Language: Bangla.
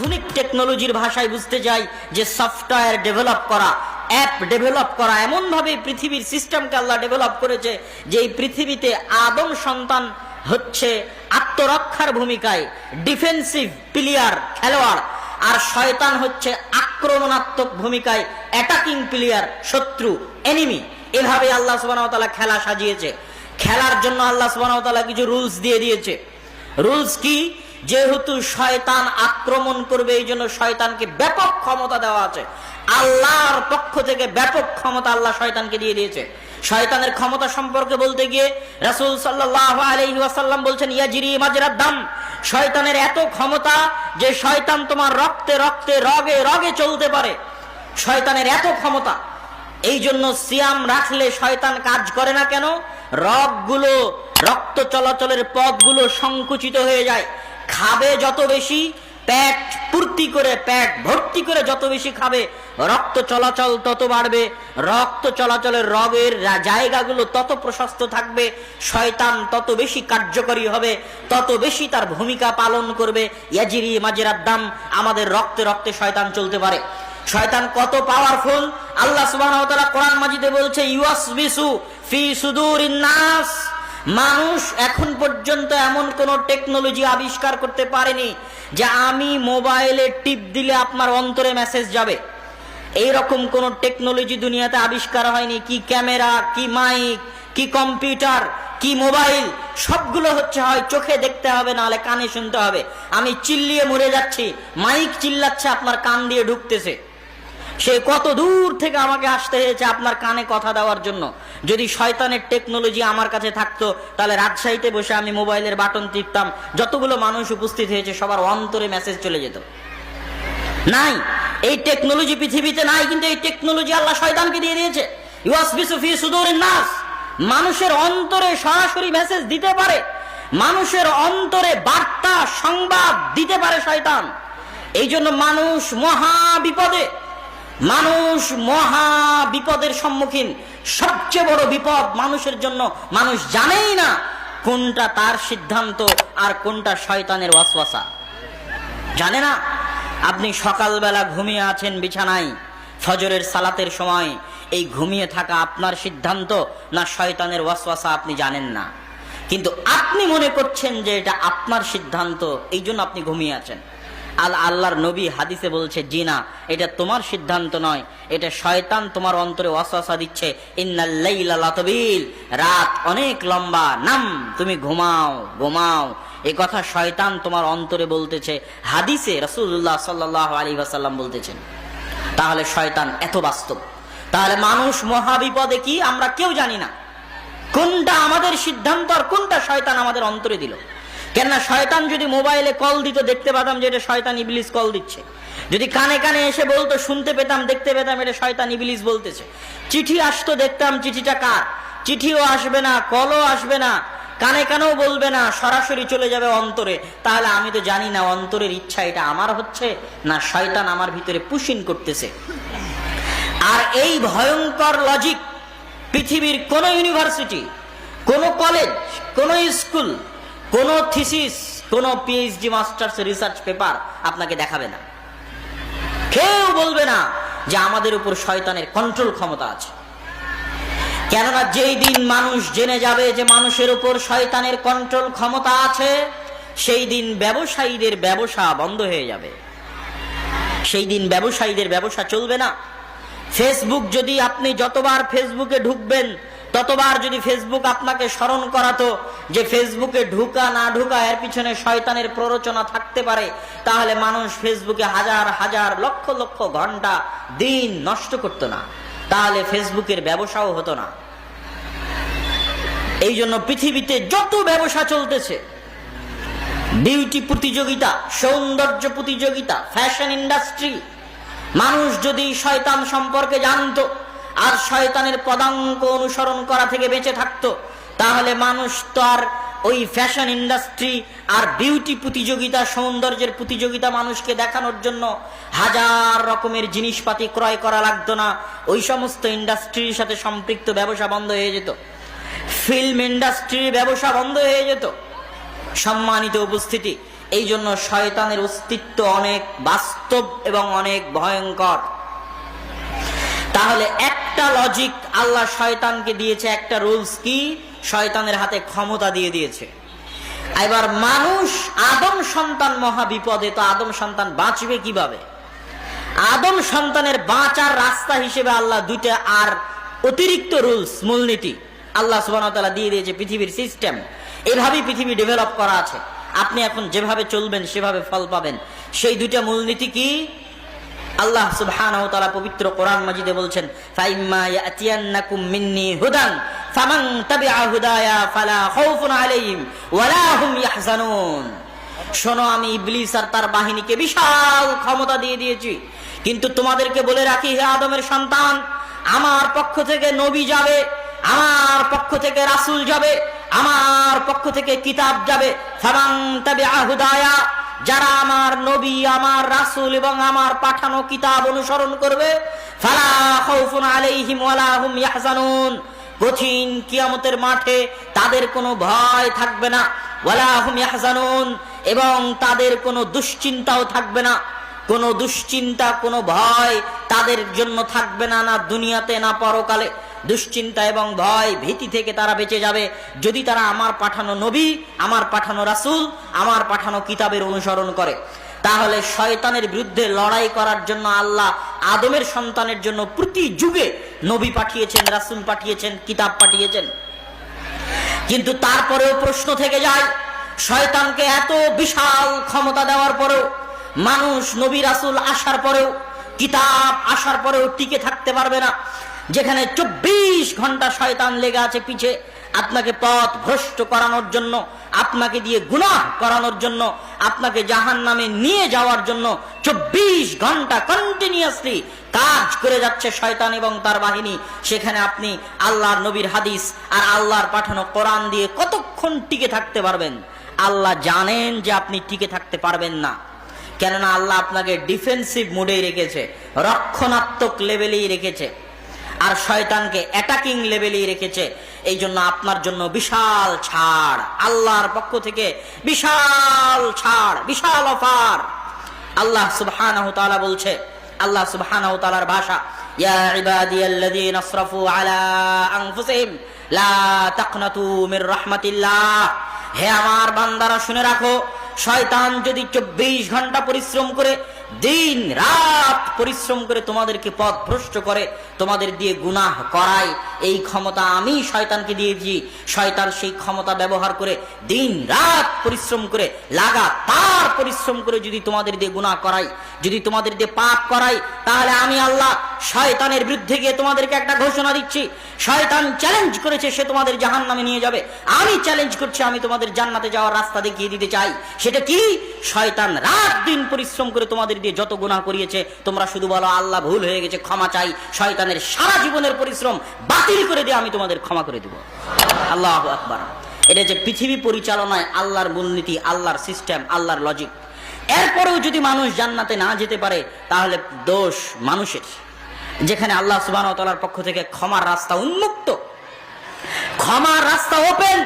আধুনিক টেকনোলজির ভাষায় বুঝতে চাই যে সফটওয়্যার ডেভেলপ করা, অ্যাপ ডেভেলপ করা, এমনভাবে পৃথিবীর সিস্টেমকে আল্লাহ ডেভেলপ করেছে যে এই পৃথিবীতে আদম সন্তান হচ্ছে আত্মরক্ষার ভূমিকায় ডিফেন্সিভ প্লেয়ার, খেলোয়াড়, আর শয়তান হচ্ছে আক্রমণাত্মক ভূমিকায় অ্যাটাকিং প্লেয়ার, শত্রু, এনিমি। এভাবে আল্লাহ সুবহানাহু ওয়া তাআলা খেলা সাজিয়েছে। খেলার জন্য আল্লাহ সুবহানাহু ওয়া তাআলা কিছু রুলস দিয়ে দিয়েছে। রুলস কি? যেহেতু শয়তান আক্রমণ করবে, এই জন্য শয়তানকে ব্যাপক ক্ষমতা দেওয়া আছে। আল্লাহর পক্ষ থেকে ব্যাপক ক্ষমতা আল্লাহ শয়তানকে দিয়ে দিয়েছে। শয়তানের ক্ষমতা সম্পর্কে বলতে গিয়ে রাসূল সাল্লাল্লাহু আলাইহি ওয়াসাল্লাম বলছেন, ইয়াজরি মাজরাদ দাম, শয়তানের এত ক্ষমতা যে শয়তান তোমার রক্তে রক্তে, রগে রগে চলতে পারে। শয়তানের এত ক্ষমতা। এই জন্য সিয়াম রাখলে শয়তান কাজ করে না কেন? রগগুলো, রক্ত চলাচলের পথগুলো সংকুচিত হয়ে যায়। খাবে যত বেশি, পেট পূর্তি করে, পেট ভর্তি করে যত বেশি খাবে, রক্ত চলাচল তত বাড়বে, রক্ত চলাচলের রগের জায়গাগুলো তত প্রশস্ত থাকবে, শয়তান তত বেশি কার্যকরী হবে, তত বেশি তার ভূমিকা পালন করবে। ইয়াজিরি মাজরাদ দাম, আমাদের রক্তে রক্তে শয়তান চলতে পারে। শয়তান কত পাওয়ারফুল আল্লাহ সুবহানাহু ওয়া তাআলা কোরআন মাজিদে বলছে, ইউয়াসবিসু ফি সুদুরিন নাস। মানুষ এখন পর্যন্ত এমন কোন টেকনোলজি আবিষ্কার করতে পারেনি যে আমি মোবাইলে টিপ দিলে আপনার অন্তরে মেসেজ যাবে। এইরকম কোন টেকনোলজি দুনিয়াতে আবিষ্কার হয়নি। কি ক্যামেরা, কি মাইক, কি কম্পিউটার, কি মোবাইল, সবগুলো হচ্ছে হয় চোখে দেখতে হবে, নাহলে কানে শুনতে হবে। আমি চিল্লিয়ে মরে যাচ্ছি, মাইক চিল্লাচ্ছে, আপনার কান দিয়ে ঢুকতেছে। সে কত দূর থেকে আমাকে আসতে হয়েছে আপনার কানে কথা দেওয়ার জন্য। যদি শয়তানের টেকনোলজি আমার কাছে থাকতো, তাহলে রাজশাহীতে বসে আমি মোবাইলের বাটন টিপতাম, যতগুলো মানুষ উপস্থিত হয়েছে সবার অন্তরে মেসেজ চলে যেত। নাই, এই টেকনোলজি পৃথিবীতে নাই, কিন্তু এই টেকনোলজি আল্লাহ শয়তানকে দিয়ে দিয়েছে। ইউয়াসবিসু ফি সুদুরিন নাস, মানুষের অন্তরে সরাসরি মেসেজ দিতে পারে, মানুষের অন্তরে বার্তা, সংবাদ দিতে পারে শয়তান। এই জন্য মানুষ মহা বিপদে, মানুষ মহা বিপদের সম্মুখীন। সবচেয়ে বড় বিপদ মানুষের জন্য, মানুষ জানেই না কোনটা তার সিদ্ধান্ত আর কোনটা শয়তানের ওয়াসওয়াসা, জানে না। আপনি সকালবেলা ঘুমিয়ে আছেন বিছানায়, ফজরের সালাতের সময়, এই ঘুমিয়ে থাকা আপনার সিদ্ধান্ত না শয়তানের ওয়াসওয়াসা আপনি জানেন না, কিন্তু আপনি মনে করছেন যে এটা আপনার সিদ্ধান্ত, এই জন্য আপনি ঘুমিয়ে আছেন। আল্লাহর নবী হাদিসে বলছে, জি না, এটা তোমার সিদ্ধান্ত নয়, এটা শয়তান তোমার অন্তরে ওয়াসওয়াসা দিচ্ছে। ইন্নাল লাইলা লাতাবিল, রাত অনেক লম্বা, নাম, তুমি ঘুমাও ঘুমাও, এই কথা শয়তান তোমার অন্তরে বলতেছে। হাদিসে রাসূলুল্লাহ সাল্লাল্লাহু আলাইহি ওয়াসাল্লাম বলতেছেন। তাহলে শয়তান এত বাস্তব। তাহলে মানুষ মহাবিপদে কি আমরা কেউ জানি না, কোনটা আমাদের সিদ্ধান্ত আর কোনটা শয়তান আমাদের অন্তরে দিল। কেননা শয়তান যদি মোবাইলে কল দিত, দেখতে পেতাম যে এটা শয়তান ইবলিস কল দিচ্ছে। যদি কানে কানে এসে বলতো, শুনতে পেতাম, দেখতে পেতাম এটা শয়তান ইবলিস বলতেছে। চিঠি আসতো, দেখতাম চিঠিটা কার, চিঠিও আসবে না, কলও আসবে না, কানে কানেও বলবে না, সরাসরি চলে যাবে অন্তরে। তাহলে আমি তো জানি না অন্তরের ইচ্ছা এটা আমার হচ্ছে না শয়তান আমার ভিতরে পুশিং করতেছে। আর এই ভয়ঙ্কর লজিক পৃথিবীর কোন ইউনিভার্সিটি, কোন কলেজ, কোন স্কুল, কোন থিসিস, কোন পিএইচডি মাস্টার্স রিসার্চ পেপার আপনাকে দেখাবে না। কেউ বলবে না যে আমাদের উপর শয়তানের কন্ট্রোল ক্ষমতা আছে। কেননা যেই দিন মানুষ জেনে যাবে যে মানুষের উপর শয়তানের কন্ট্রোল ক্ষমতা আছে, সেই দিন ব্যবসায়ীদের ব্যবসা বন্ধ হয়ে যাবে, সেই দিন ব্যবসায়ীদের ব্যবসা চলবে না। ফেসবুক, যদি আপনি যতবার ফেসবুকে ঢুকবেন, ততবার যদি ফেসবুক আপনাকে স্মরণ করাতো যে ফেসবুকে ঢুকা না ঢুকা এর পিছনে শয়তানের প্ররোচনা থাকতে পারে, তাহলে মানুষ ফেসবুকে হাজার হাজার লক্ষ লক্ষ ঘন্টা দিন নষ্ট করতো না, তাহলে ফেসবুকের ব্যবসাও হতো না। এই জন্য পৃথিবীতে যত ব্যবসা চলতেছে, বিউটি প্রতিযোগিতা, সৌন্দর্য প্রতিযোগিতা, ফ্যাশন ইন্ডাস্ট্রি, মানুষ যদি শয়তান সম্পর্কে জানতো আর শয়তানের পদাঙ্ক অনুসরণ করা থেকে বেঁচে থাকতো, তাহলে মানুষ তো আর ওই ফ্যাশন ইন্ডাস্ট্রি আর বিউটি প্রতিযোগিতা, সৌন্দর্যের প্রতিযোগিতা মানুষকে দেখানোর জন্য হাজার রকমের জিনিসপাতি ক্রয় করা লাগতো না। ওই সমস্ত ইন্ডাস্ট্রির সাথে সম্পৃক্ত ব্যবসা বন্ধ হয়ে যেত, ফিল্ম ইন্ডাস্ট্রির ব্যবসা বন্ধ হয়ে যেত। সম্মানিত উপস্থিতি, এই জন্য শয়তানের অস্তিত্ব অনেক বাস্তব এবং অনেক ভয়ঙ্কর। তাহলে একটা লজিক আল্লাহ শয়তানকে দিয়েছে, একটা রুলস কি, শয়তানের হাতে ক্ষমতা দিয়ে দিয়েছে। এবার মানুষ আদম সন্তান মহা বিপদে, তো আদম সন্তান বাঁচবে কিভাবে? আদম সন্তানের বাঁচার রাস্তা হিসেবে আল্লাহ দুইটা আর অতিরিক্ত রুলস, মূলনীতি আল্লাহ সুবহানাহু ওয়া তাআলা দিয়ে দিয়েছে। পৃথিবীর সিস্টেম এভাবেই পৃথিবী ডেভেলপ করা আছে। আপনি এখন যেভাবে চলবেন সেভাবে ফল পাবেন। সেই দুইটা মূলনীতি কি? আল্লাহ সুবহানাহু ওয়া তাআলা পবিত্র কোরআন মাজিদে বলছেন, ফাইম্মা ইয়াতিয়ান্নাকুম মিন্নি হুদান ফামান তাবিআ হুদায়া ফালা খাউফুন আলাইহিম ওয়ালা হুম ইয়াহজানুন। শোনো, আমি ইবলিস আর তার বাহিনীকে বিশাল ক্ষমতা দিয়ে দিয়েছি, কিন্তু তোমাদেরকে বলে রাখি, হে আদমের সন্তান, আমার পক্ষ থেকে নবী যাবে, আমার পক্ষ থেকে রাসূল যাবে, আমার পক্ষ থেকে কিতাব যাবে। ফামান তাবিআ হুদায়া, যারা আমার নবী, আমার রাসূল এবং আমার পাঠানো কিতাব অনুসরণ করবে, ফালা খাউফুন আলাইহিম ওয়ালা হুম ইয়াহজানুন, কঠিন কিয়ামতের মাঠে তাদের কোনো ভয় থাকবে না, ওয়ালা হুম ইয়াহজানুন, এবং তাদের কোনো দুশ্চিন্তাও থাকবে না। কোনো দুশ্চিন্তা, কোনো ভয় তাদের জন্য থাকবে না, না দুনিয়াতে না পরকালে। দুশ্চিন্তা এবং ভয়, ভীতি থেকে তারা বেঁচে যাবে যদি তারা আমার পাঠানো নবী, আমার পাঠানো রাসূল, আমার পাঠানো কিতাবের অনুসরণ করে। তাহলে শয়তানের বিরুদ্ধে লড়াই করার জন্য আল্লাহ আদমের সন্তানের জন্য প্রতি যুগে নবী পাঠিয়েছেন, রাসূল পাঠিয়েছেন, কিতাব পাঠিয়েছেন। কিন্তু তারপরেও প্রশ্ন থেকে যায়, শয়তানকে এত বিশাল ক্ষমতা দেওয়ার পরেও মানুষ নবী রাসূল আসার পরেও, কিতাব আসার পরেও টিকে থাকতে পারবে না। যেখানে 24 ঘন্টা শয়তান লেগে আছে পিছে আপনাকে পথ ভ্রষ্ট করানোর জন্য, আপনাকে দিয়ে গুনাহ করানোর জন্য, আপনাকে জাহান্নামে নিয়ে যাওয়ার জন্য 24 ঘন্টা কন্টিনিউয়াসলি কাজ করে যাচ্ছে শয়তান এবং তার বাহিনী। সেখানে আপনি আল্লাহর নবীর হাদিস আর আল্লাহর পাঠানো কোরআন দিয়ে কতক্ষণ টিকে থাকতে পারবেন? আল্লাহ জানেন যে আপনি টিকে থাকতে পারবেন না, কেননা আল্লাহ আপনাকে ডিফেন্সিভ মুডেই রেখেছে, রক্ষণাত্মক লেভেলেই রেখেছে, আর শয়তানকে অ্যাটাকিং লেভেলেই রেখেছে। এই জন্য আপনার জন্য বিশাল ছাড়, আল্লাহর পক্ষ থেকে বিশাল ছাড়, বিশাল অফার। আল্লাহ সুবহানাহু ওয়া তাআলা বলছে, আল্লাহ সুবহানাহু ওয়া তাআলার ভাষা, ইয়া ইবাদিয়াল্লাযীনা আসরাফু আলা আনফুসিহিম লা তাকনাতু মির রাহমাতিল্লাহ। হে আমার বান্দারা, শুনে রাখো, শয়তান যদি 24 ঘন্টা পরিশ্রম করে, দিন রাত পরিশ্রম করে তোমাদেরকে পথ ভ্রষ্ট করে, তোমাদের দিয়ে গুনাহ করায়, এই ক্ষমতা আমি শয়তানকে দিয়েছি। শয়তান সেই ক্ষমতা ব্যবহার করে দিন রাত পরিশ্রম করে, লাগাতার পরিশ্রম করে যদি তোমাদের দিয়ে গুনাহ করাই, যদি তোমাদের দিয়ে পাপ করাই, তাহলে আমি আল্লাহ শয়তানের বিরুদ্ধে গিয়ে তোমাদেরকে একটা ঘোষণা দিচ্ছি। শয়তান চ্যালেঞ্জ করেছে, সে তোমাদের জাহান্নামে নিয়ে যাবে। আমি চ্যালেঞ্জ করছি, আমি তোমাদের জান্নাতে যাওয়ার রাস্তা দেখিয়ে দিতে চাই। সেটা কি? শয়তান রাত দিন পরিশ্রম করে তোমাদের দিয়ে যত গুনাহ করিয়েছে, তোমরা শুধু বলো আল্লাহ ভুল হয়ে গেছে, ক্ষমা চাই। শয়তানের সারা জীবনের পরিশ্রম বাতিল করে দিয়ে আমি তোমাদের ক্ষমা করে দেব। আল্লাহু আকবার। এটা যে পৃথিবী পরিচালনায় আল্লাহর মূলনীতি, আল্লাহর সিস্টেম, আল্লাহর লজিক। এরপরেও যদি মানুষ জান্নাতে না যেতে পারে, তাহলে দোষ মানুষের। যেখানে আল্লাহ সুবহানাহু ওয়া তাআলার পক্ষ থেকে ক্ষমার রাস্তা উন্মুক্ত, ক্ষমার রাস্তা ওপেন।